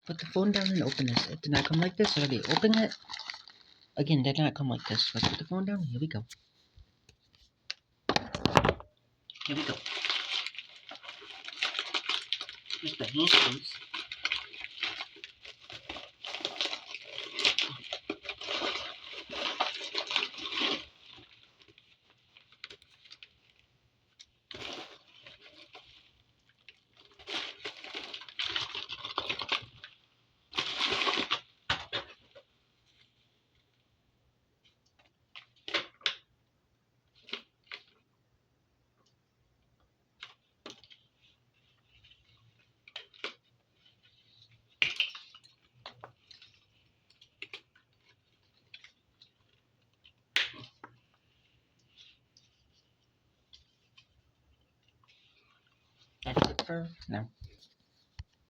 Put the phone down and open this. It did not come like this. Already open it. Again, did not come like this. Let's put the phone down. Here we go. Here we go. Here's the hand screws. That's it for now.